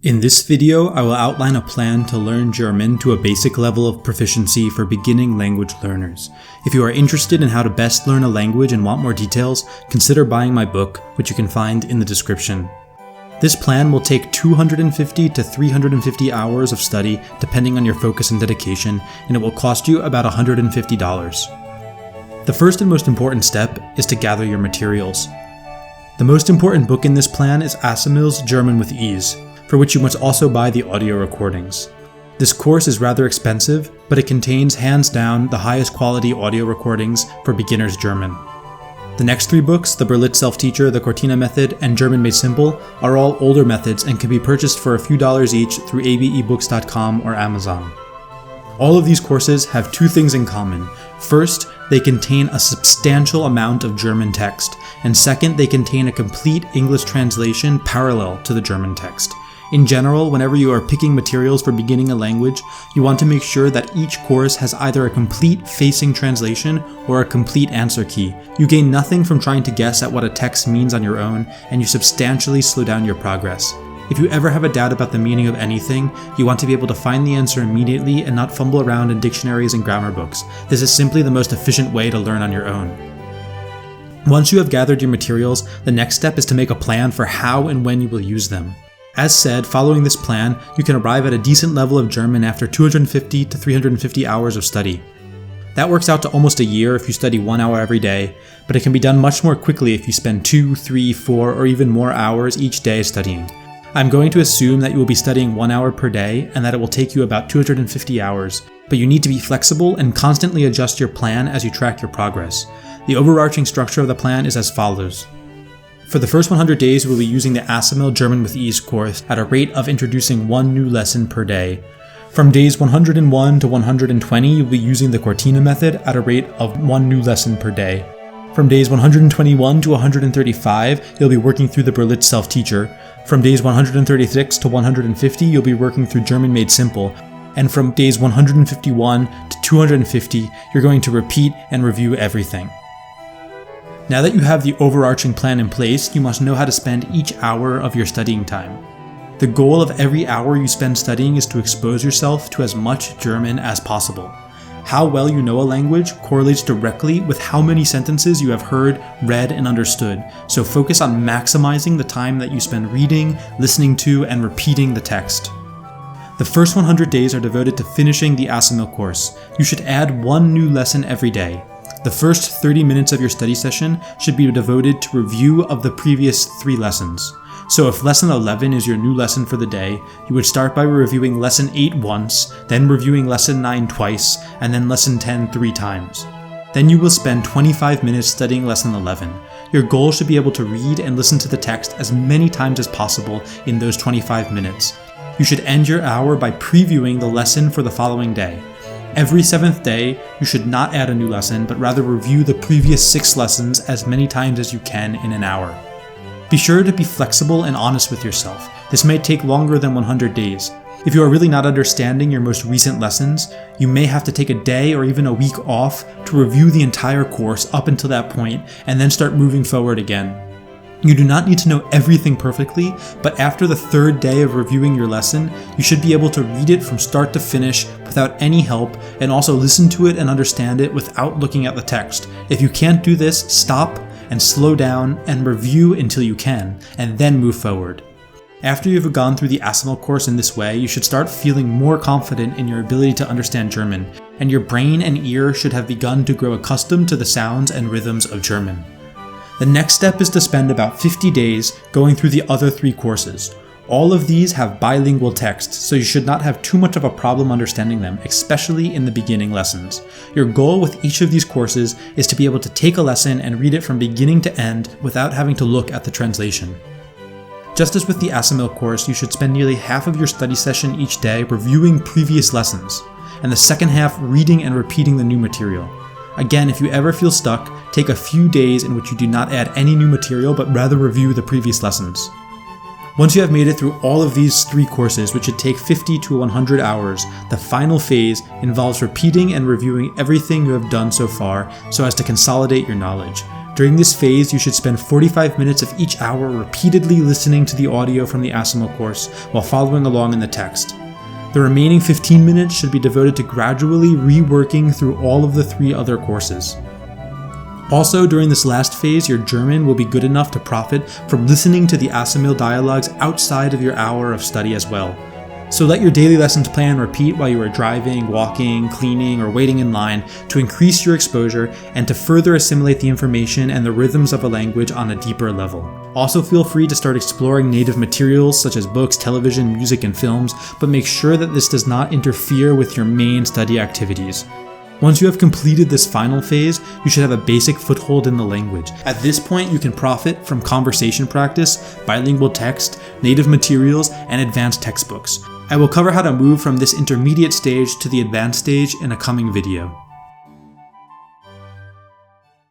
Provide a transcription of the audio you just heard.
In this video, I will outline a plan to learn German to a basic level of proficiency for beginning language learners. If you are interested in how to best learn a language and want more details, consider buying my book, which you can find in the description. This plan will take 250 to 350 hours of study depending on your focus and dedication, and it will cost you about $150. The first and most important step is to gather your materials. The most important book in this plan is Asimil's German with Ease, for which you must also buy the audio recordings. This course is rather expensive, but it contains hands down the highest quality audio recordings for beginners German. The next three books, the Berlitz Self-Teacher, the Cortina Method, and German Made Simple, are all older methods and can be purchased for a few dollars each through abebooks.com or Amazon. All of these courses have two things in common. First, they contain a substantial amount of German text, and second, they contain a complete English translation parallel to the German text. In general, whenever you are picking materials for beginning a language, you want to make sure that each course has either a complete facing translation or a complete answer key. You gain nothing from trying to guess at what a text means on your own, and you substantially slow down your progress. If you ever have a doubt about the meaning of anything, you want to be able to find the answer immediately and not fumble around in dictionaries and grammar books. This is simply the most efficient way to learn on your own. Once you have gathered your materials, the next step is to make a plan for how and when you will use them. As said, following this plan, you can arrive at a decent level of German after 250 to 350 hours of study. That works out to almost a year if you study 1 hour every day, but it can be done much more quickly if you spend 2, 3, 4, or even more hours each day studying. I'm going to assume that you will be studying 1 hour per day and that it will take you about 250 hours, but you need to be flexible and constantly adjust your plan as you track your progress. The overarching structure of the plan is as follows. For the first 100 days, we will be using the Asimil German with Ease course at a rate of introducing one new lesson per day. From days 101 to 120, you'll be using the Cortina method at a rate of one new lesson per day. From days 121 to 135, you'll be working through the Berlitz Self-Teacher. From days 136 to 150, you'll be working through German Made Simple. And from days 151 to 250, you're going to repeat and review everything. Now that you have the overarching plan in place, you must know how to spend each hour of your studying time. The goal of every hour you spend studying is to expose yourself to as much German as possible. How well you know a language correlates directly with how many sentences you have heard, read, and understood, so focus on maximizing the time that you spend reading, listening to, and repeating the text. The first 100 days are devoted to finishing the Asimil course. You should add one new lesson every day. The first 30 minutes of your study session should be devoted to review of the previous 3 lessons. So if lesson 11 is your new lesson for the day, you would start by reviewing lesson 8 once, then reviewing lesson 9 twice, and then lesson 10 3 times. Then you will spend 25 minutes studying lesson 11. Your goal should be able to read and listen to the text as many times as possible in those 25 minutes. You should end your hour by previewing the lesson for the following day. Every 7th day, you should not add a new lesson, but rather review the previous 6 lessons as many times as you can in an hour. Be sure to be flexible and honest with yourself. This may take longer than 100 days. If you are really not understanding your most recent lessons, you may have to take a day or even a week off to review the entire course up until that point and then start moving forward again. You do not need to know everything perfectly, but after the 3rd day of reviewing your lesson, you should be able to read it from start to finish without any help and also listen to it and understand it without looking at the text. If you can't do this, stop and slow down and review until you can, and then move forward. After you've gone through the Asimil course in this way, you should start feeling more confident in your ability to understand German, and your brain and ear should have begun to grow accustomed to the sounds and rhythms of German. The next step is to spend about 50 days going through the other 3 courses. All of these have bilingual text, so you should not have too much of a problem understanding them, especially in the beginning lessons. Your goal with each of these courses is to be able to take a lesson and read it from beginning to end without having to look at the translation. Just as with the Asimil course, you should spend nearly half of your study session each day reviewing previous lessons, and the second half reading and repeating the new material. Again, if you ever feel stuck, take a few days in which you do not add any new material but rather review the previous lessons. Once you have made it through all of these 3 courses, which should take 50 to 100 hours, the final phase involves repeating and reviewing everything you have done so far so as to consolidate your knowledge. During this phase, you should spend 45 minutes of each hour repeatedly listening to the audio from the Assamil course while following along in the text. The remaining 15 minutes should be devoted to gradually reworking through all of the 3 other courses. Also, during this last phase, your German will be good enough to profit from listening to the Assamil dialogues outside of your hour of study as well. So let your daily lessons plan repeat while you are driving, walking, cleaning, or waiting in line to increase your exposure and to further assimilate the information and the rhythms of a language on a deeper level. Also feel free to start exploring native materials such as books, television, music, and films, but make sure that this does not interfere with your main study activities. Once you have completed this final phase, you should have a basic foothold in the language. At this point, you can profit from conversation practice, bilingual text, native materials, and advanced textbooks. I will cover how to move from this intermediate stage to the advanced stage in a coming video.